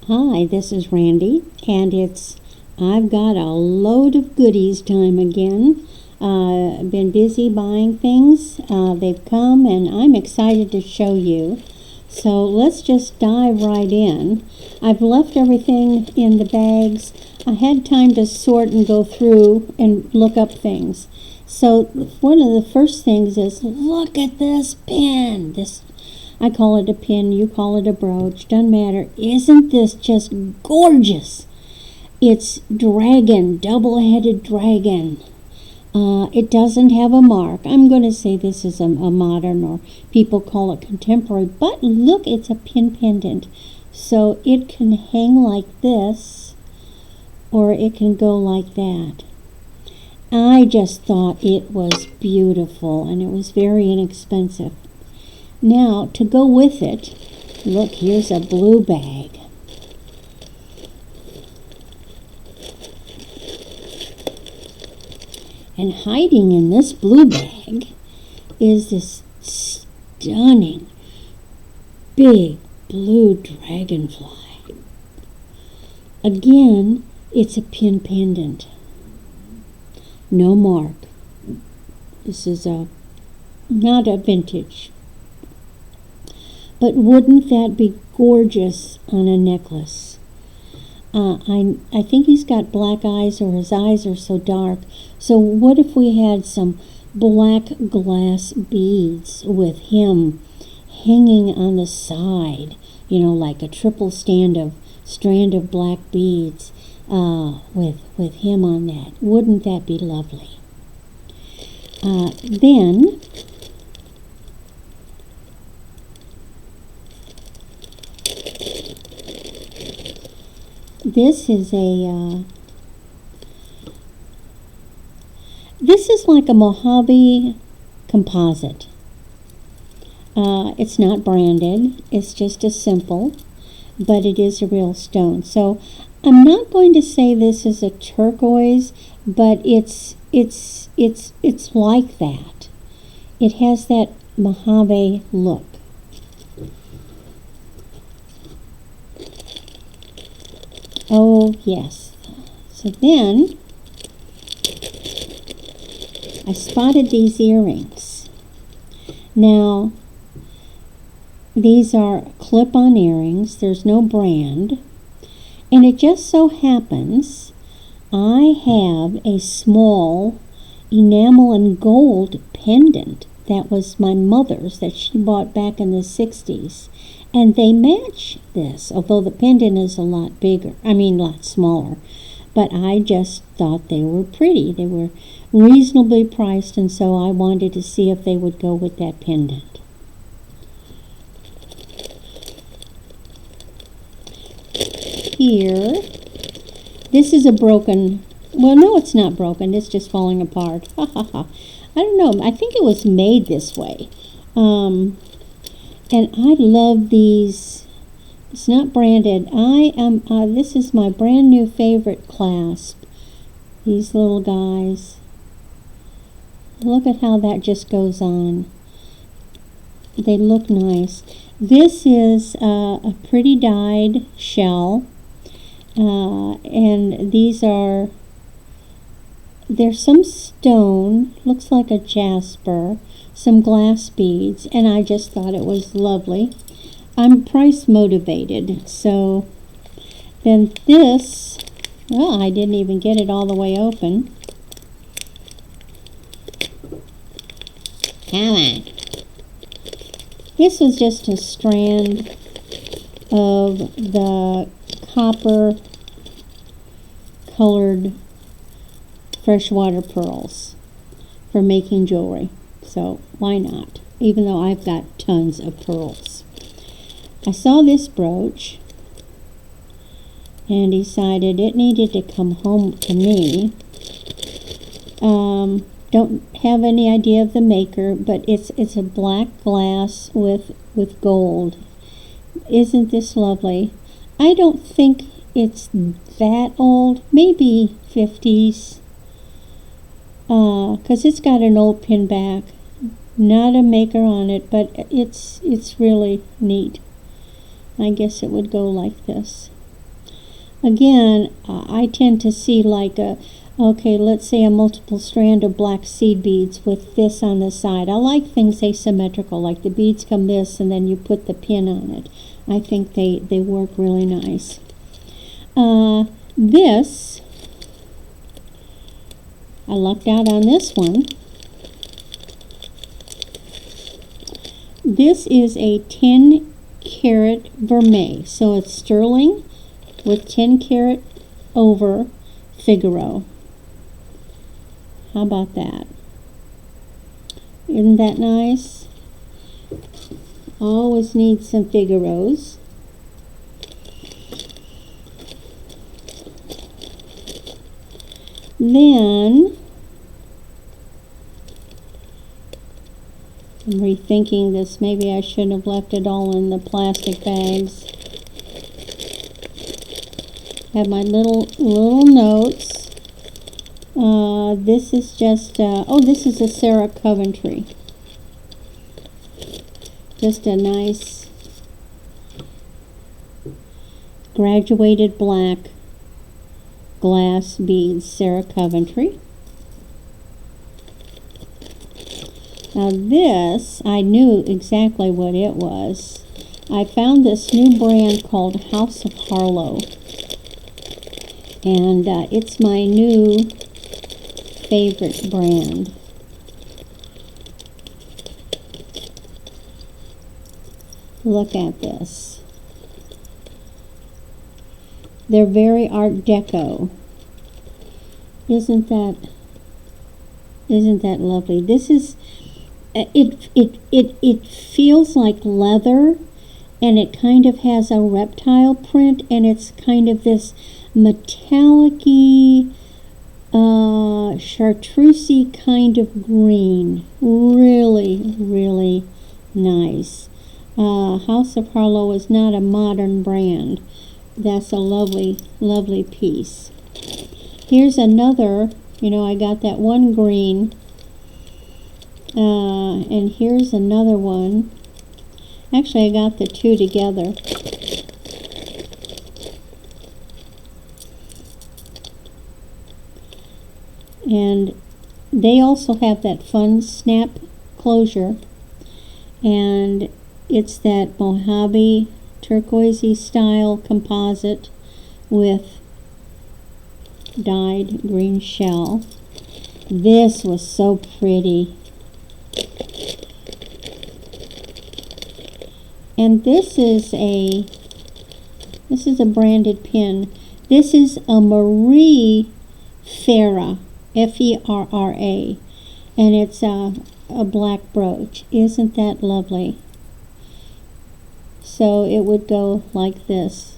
Hi, this is Randy, and I've got a load of goodies time again. I've been busy buying things. They've come, and I'm excited to show you. So let's just dive right in. I've left everything in the bags. I had time to sort and go through and look up things. So one of the first things is, look at this pin. I call it a pin, you call it a brooch, doesn't matter. Isn't this just gorgeous? It's dragon, double-headed dragon. It doesn't have a mark. I'm going to say this is a modern, or people call it contemporary, but look, it's a pin pendant. So it can hang like this, or it can go like that. I just thought it was beautiful, and it was very inexpensive. Now, to go with it, look, here's a blue bag. And hiding in this blue bag is this stunning big blue dragonfly. Again, it's a pin pendant. No mark. This is not a vintage. But wouldn't that be gorgeous on a necklace? I think he's got black eyes, or his eyes are so dark. So what if we had some black glass beads with him hanging on the side, like a triple strand of black beads with him on that? Wouldn't that be lovely? Then this is like a Mojave composite. It's not branded. It's just a simple, but it is a real stone. So I'm not going to say this is a turquoise, but it's like that. It has that Mojave look. Oh, yes. So then I spotted these earrings. Now, these are clip-on earrings. There's no brand. And it just so happens I have a small enamel and gold pendant that was my mother's, that she bought back in the 60s. And they match this, although the pendant is a lot lot smaller. But I just thought they were pretty. They were reasonably priced, and so I wanted to see if they would go with that pendant. Here, this is a broken, well, no, it's not broken. It's just falling apart. Ha ha ha. I don't know. I think it was made this way. And I love these. It's not branded. This is my brand new favorite clasp. These little guys. Look at how that just goes on. They look nice. This is a pretty dyed shell. And there's some stone, looks like a jasper, some glass beads, and I just thought it was lovely. I'm price motivated, so then this, well, I didn't even get it all the way open. Come on. This was just a strand of the copper colored freshwater pearls for making jewelry. So why not? Even though I've got tons of pearls. I saw this brooch and decided it needed to come home to me. Don't have any idea of the maker, but it's a black glass with gold. Isn't this lovely? I don't think it's that old, maybe 50s, because it's got an old pin back. Not a maker on it, but it's really neat. I guess it would go like this. again, I tend to see like okay, let's say a multiple strand of black seed beads with this on the side. I like things asymmetrical, like the beads come this and then you put the pin on it. I think they work really nice. This, I lucked out on this one. This is a 10 karat vermeil, so it's sterling with 10 karat over Figaro. How about that? Isn't that nice? Always need some Figaros. Then, I'm rethinking this. Maybe I shouldn't have left it all in the plastic bags. Have my little notes. This is just, oh, this is a Sarah Coventry. Just a nice graduated black glass beads, Sarah Coventry. Now this, I knew exactly what it was. I found this new brand called House of Harlow. And it's my new favorite brand. Look at this. They're very Art Deco. Isn't that lovely? This is it feels like leather, and it kind of has a reptile print, and it's kind of this metallic-y, chartreusey kind of green. Really, really nice. House of Harlow is not a modern brand. That's a lovely, lovely piece. Here's another, I got that one green, and here's another one. Actually, I got the two together. And they also have that fun snap closure, and it's that Mojave turquoisey style composite with dyed green shell. This was so pretty. And this is a branded pin. This is a Marie Ferra, F-E-R-R-A, and it's a black brooch. Isn't that lovely? So it would go like this.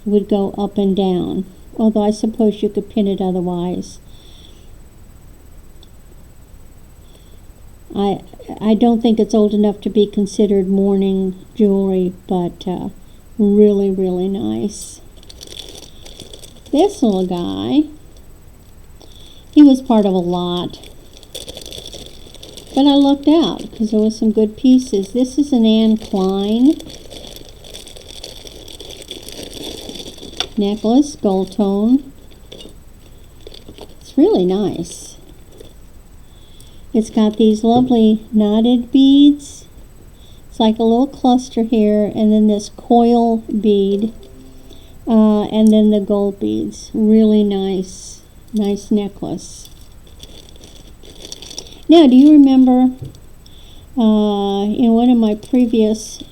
It would go up and down, although I suppose you could pin it otherwise. I don't think it's old enough to be considered mourning jewelry, but really, really nice. This little guy, he was part of a lot, but I lucked out because there was some good pieces. This is an Anne Klein necklace, gold tone. It's really nice. It's got these lovely knotted beads. It's like a little cluster here, and then this coil bead, and then the gold beads. Really nice necklace. Now, do you remember in one of my previous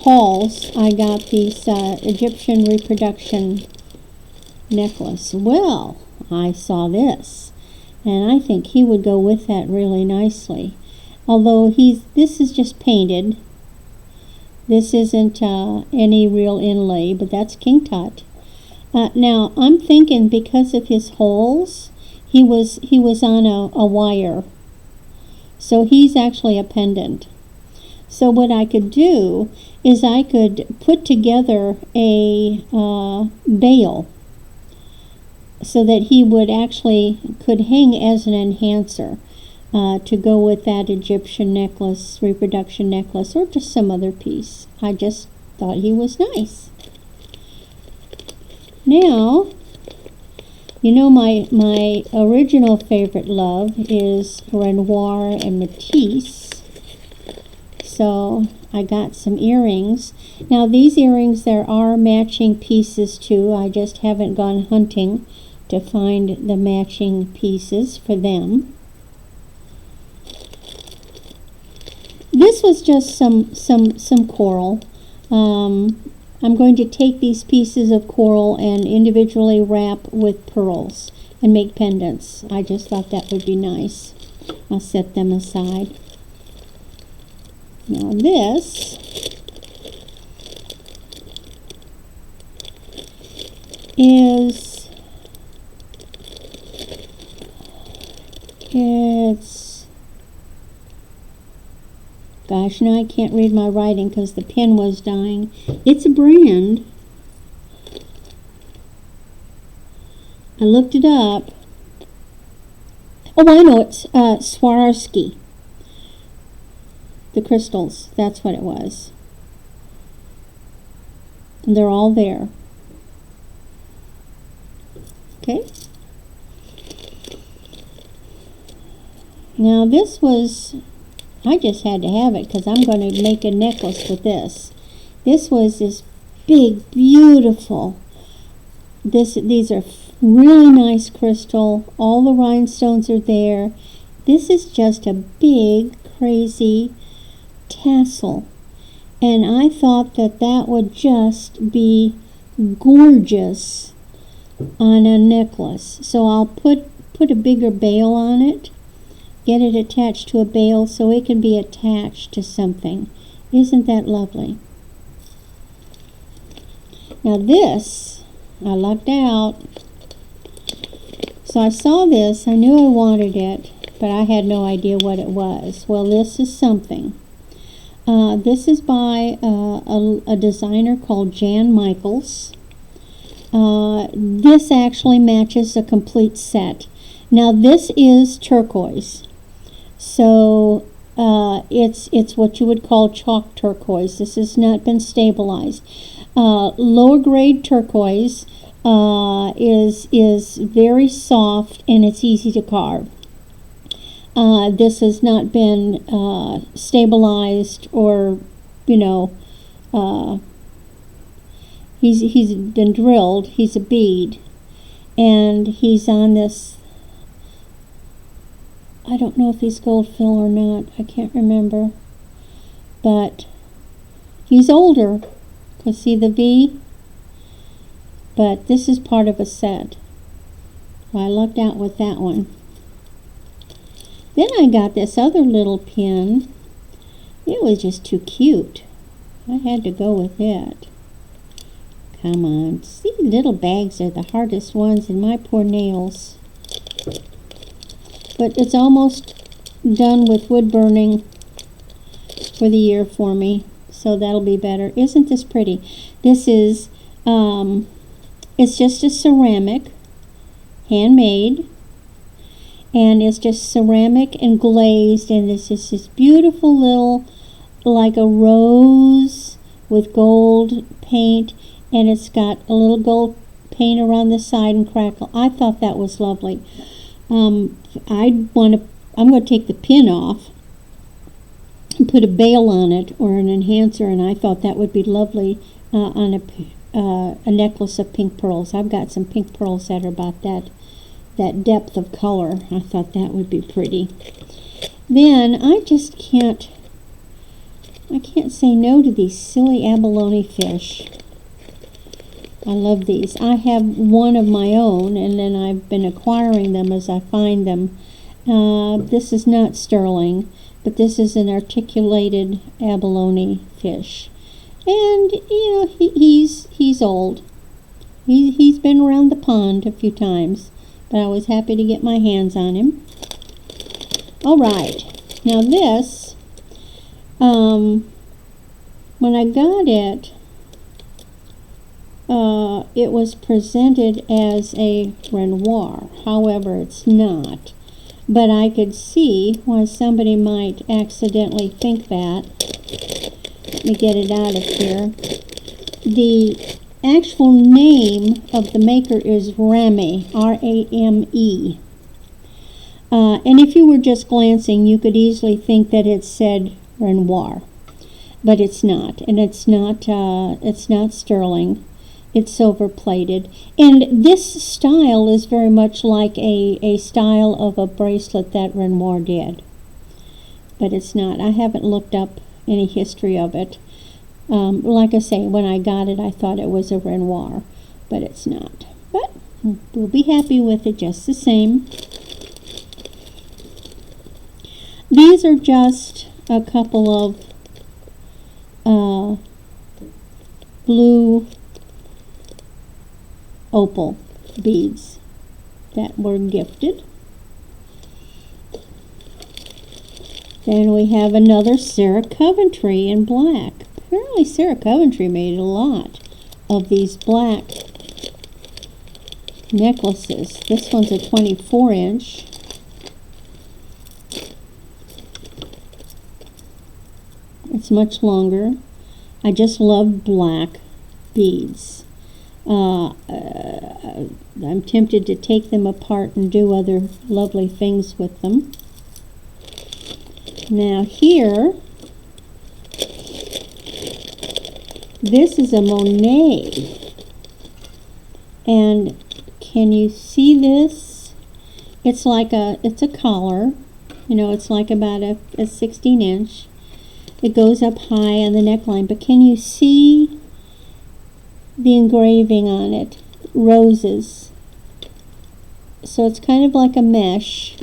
hauls, I got these Egyptian reproduction necklace? Well, I saw this, and I think he would go with that really nicely. Although this is just painted. This isn't any real inlay, but that's King Tut. Now, I'm thinking because of his holes, he was on a wire. So he's actually a pendant. So what I could do is I could put together a bail so that he could hang as an enhancer to go with that Egyptian necklace, reproduction necklace, or just some other piece. I just thought he was nice. Now, you know my original favorite love is Renoir and Matisse. So I got some earrings. Now these earrings, there are matching pieces too. I just haven't gone hunting to find the matching pieces for them. This was just some coral. I'm going to take these pieces of coral and individually wrap with pearls and make pendants. I just thought that would be nice. I'll set them aside. Now this is, gosh, now I can't read my writing because the pen was dying. It's a brand. I looked it up. Oh, I know, it's Swarovski. The crystals, that's what it was. And they're all there. Okay. Now this was, I just had to have it because I'm going to make a necklace with this. This was this big, beautiful, these are really nice crystal. All the rhinestones are there. This is just a big, crazy tassel. And I thought that that would just be gorgeous on a necklace. So I'll put a bigger bail on it. Get it attached to a bail so it can be attached to something. Isn't that lovely? Now this, I lucked out. So I saw this, I knew I wanted it, but I had no idea what it was. Well, this is something. This is by a designer called Jan Michaels. This actually matches a complete set. Now this is turquoise. So it's what you would call chalk turquoise. This has not been stabilized. Lower grade turquoise is very soft and it's easy to carve. This has not been stabilized or, you know, he's been drilled. He's a bead, and he's on this. I don't know if he's gold fill or not. I can't remember. But he's older. You see the V? But this is part of a set. Well, I lucked out with that one. Then I got this other little pin. It was just too cute. I had to go with it. Come on. See, little bags are the hardest ones, and my poor nails. But it's almost done with wood burning for the year for me, so that'll be better. Isn't this pretty? This is, it's just a ceramic, handmade, and it's just ceramic and glazed, and it's just this beautiful little, like a rose with gold paint, and it's got a little gold paint around the side and crackle. I thought that was lovely. I'm going to take the pin off and put a bail on it or an enhancer, and I thought that would be lovely on a necklace of pink pearls. I've got some pink pearls that are about that depth of color. I thought that would be pretty. Then I just can't say no to these silly abalone fish. I love these. I have one of my own, and then I've been acquiring them as I find them. This is not sterling, but this is an articulated abalone fish. And, you know, he's old. He's been around the pond a few times, but I was happy to get my hands on him. All right. Now this, when I got it, it was presented as a Renoir. However, it's not. But I could see why somebody might accidentally think that. Let me get it out of here. actual name of the maker is Rame, R-A-M-E. And if you were just glancing, you could easily think that it said Renoir, but it's not, and it's not sterling. It's silver plated, and this style is very much like a style of a bracelet that Renoir did, but it's not. I haven't looked up any history of it. Like I say, when I got it, I thought it was a Renoir, but it's not. But we'll be happy with it just the same. These are just a couple of blue opal beads that were gifted. Then we have another Sarah Coventry in black. Apparently Sarah Coventry made a lot of these black necklaces. This one's a 24-inch. It's much longer. I just love black beads. I'm tempted to take them apart and do other lovely things with them. Now here, this is a Monet, and can you see this? It's like it's a collar, you know, it's like about a 16-inch. It goes up high on the neckline, but can you see the engraving on it? Roses. So it's kind of like a mesh,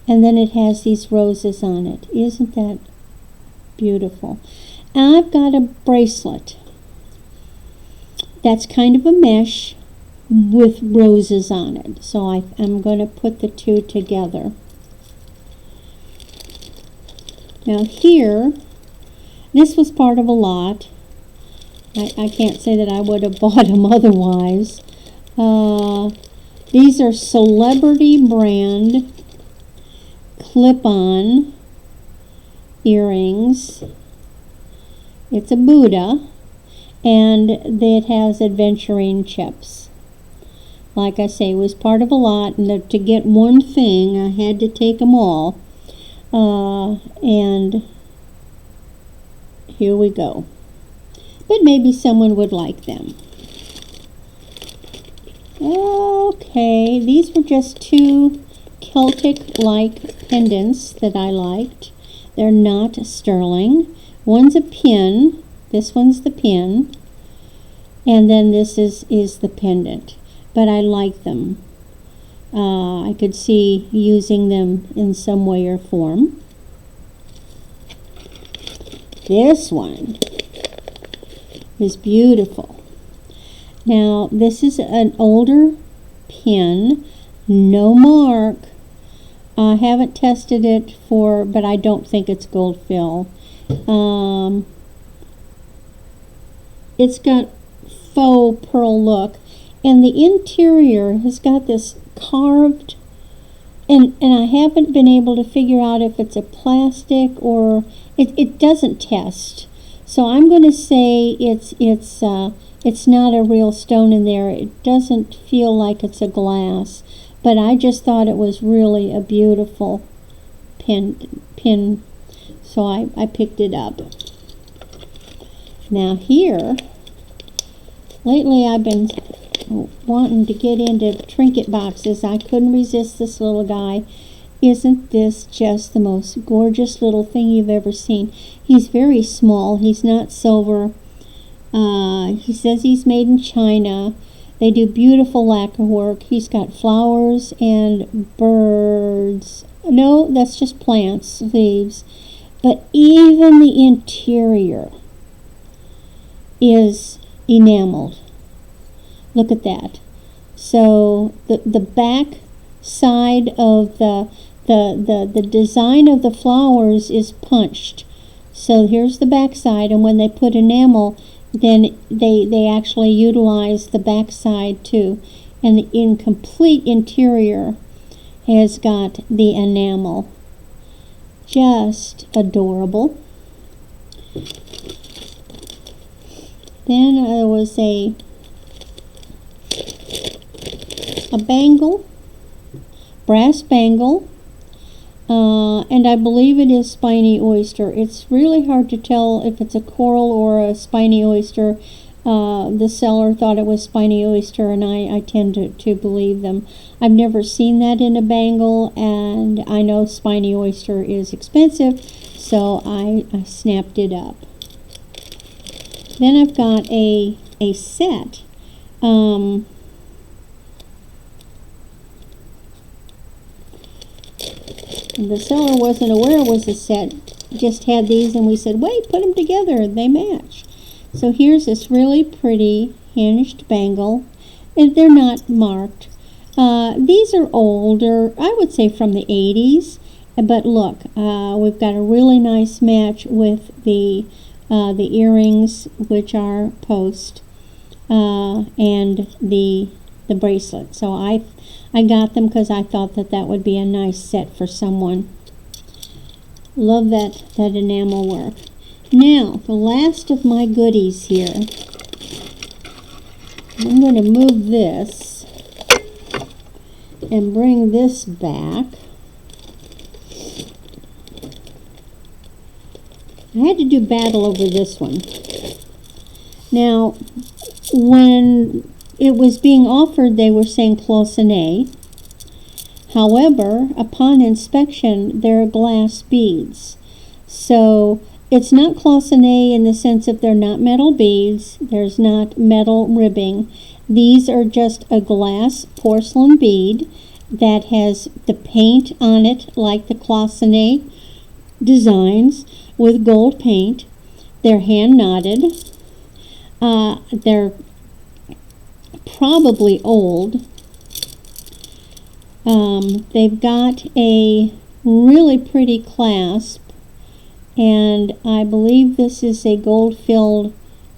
and then it has these roses on it. Isn't that beautiful? And I've got a bracelet that's kind of a mesh with roses on it, so I'm going to put the two together. Now here, this was part of a lot. I can't say that I would have bought them otherwise. These are Celebrity brand clip-on earrings. It's a Buddha, and it has adventuring chips. Like I say, it was part of a lot, and to get one thing, I had to take them all. And here we go. But maybe someone would like them. Okay, these were just two Celtic-like pendants that I liked. They're not sterling. One's a pin. This one's the pin. And then this is the pendant. But I like them. I could see using them in some way or form. This one is beautiful. Now, this is an older pin, no mark. I haven't tested it but I don't think it's gold fill. It's got faux pearl look, and the interior has got this carved, and I haven't been able to figure out if it's a plastic or it doesn't test. So I'm going to say it's not a real stone in there. It doesn't feel like it's a glass, but I just thought it was really a beautiful pin, so I picked it up. Now here, lately I've been wanting to get into trinket boxes. I couldn't resist this little guy. Isn't this just the most gorgeous little thing you've ever seen? He's very small. He's not silver. He says he's made in China. They do beautiful lacquer work. He's got flowers and birds. No, that's just plants, leaves. But even the interior is enameled. Look at that. So the back side of the design of the flowers is punched. So here's the back side, and when they put enamel, then they actually utilize the back side too. And the incomplete interior has got the enamel. Just adorable. Then there was a bangle, brass bangle, and I believe it is spiny oyster. It's really hard to tell if it's a coral or a spiny oyster. The seller thought it was spiny oyster, and I tend to believe them. I've never seen that in a bangle, and I know spiny oyster is expensive, so I snapped it up. Then I've got a set. The seller wasn't aware it was a set, just had these, and we said, wait, put them together, they match. So here's this really pretty hinged bangle, and they're not marked. These are older, I would say from the 80s, but look, we've got a really nice match with the earrings, which are post, and the bracelet. So I got them because I thought that would be a nice set for someone. Love that enamel work. Now, the last of my goodies here. I'm going to move this and bring this back. I had to do battle over this one. Now, when it was being offered, they were saying Cloisonné. However, upon inspection, they're glass beads. So it's not Cloisonné in the sense that they're not metal beads. There's not metal ribbing. These are just a glass porcelain bead that has the paint on it like the Cloisonné designs with gold paint. They're hand knotted. They're probably old. They've got a really pretty clasp, and I believe this is a gold-filled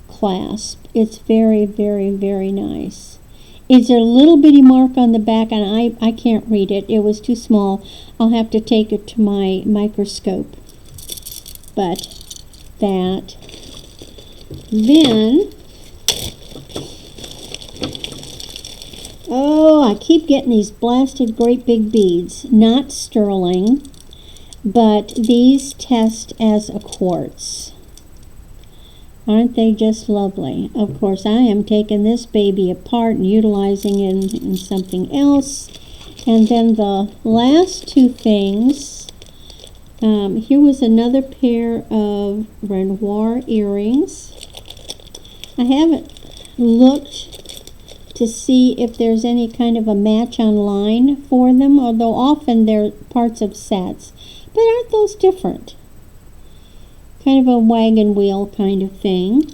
clasp. It's very, very, very nice. It's a little bitty mark on the back, and I can't read it. It was too small. I'll have to take it to my microscope. But that. Then, oh, I keep getting these blasted great big beads. Not sterling, but these test as a quartz. Aren't they just lovely? Of course, I am taking this baby apart and utilizing it in something else. And then the last two things, here was another pair of Renoir earrings. I haven't looked to see if there's any kind of a match online for them, although often they're parts of sets. But aren't those different? Kind of a wagon wheel kind of thing.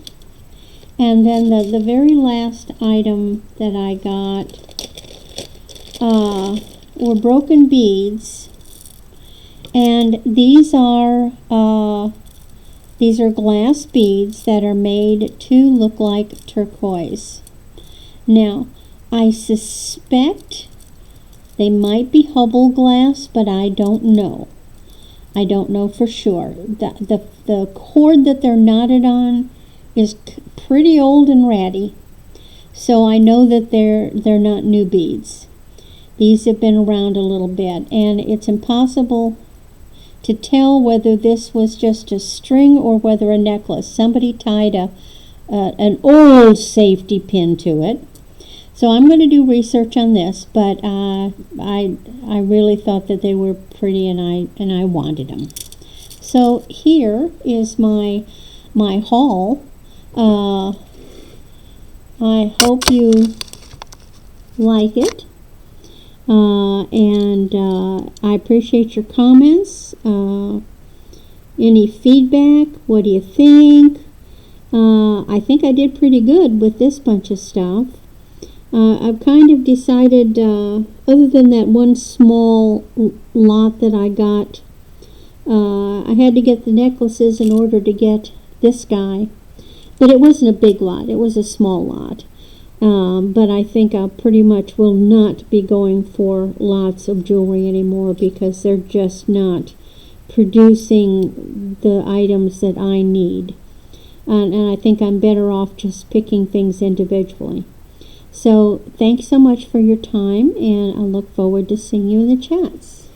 And then the very last item that I got were broken beads. And these are glass beads that are made to look like turquoise. Now, I suspect they might be Hubble glass, but I don't know. I don't know for sure. The cord that they're knotted on is pretty old and ratty, so I know that they're not new beads. These have been around a little bit, and it's impossible to tell whether this was just a string or whether a necklace. Somebody tied an old safety pin to it. So I'm going to do research on this, but I really thought that they were pretty, and I wanted them. So here is my haul. I hope you like it, and I appreciate your comments. Any feedback? What do you think? I think I did pretty good with this bunch of stuff. I've kind of decided, other than that one small lot that I got, I had to get the necklaces in order to get this guy. But it wasn't a big lot. It was a small lot. But I think I pretty much will not be going for lots of jewelry anymore because they're just not producing the items that I need. and I think I'm better off just picking things individually. So thanks so much for your time, and I look forward to seeing you in the chats.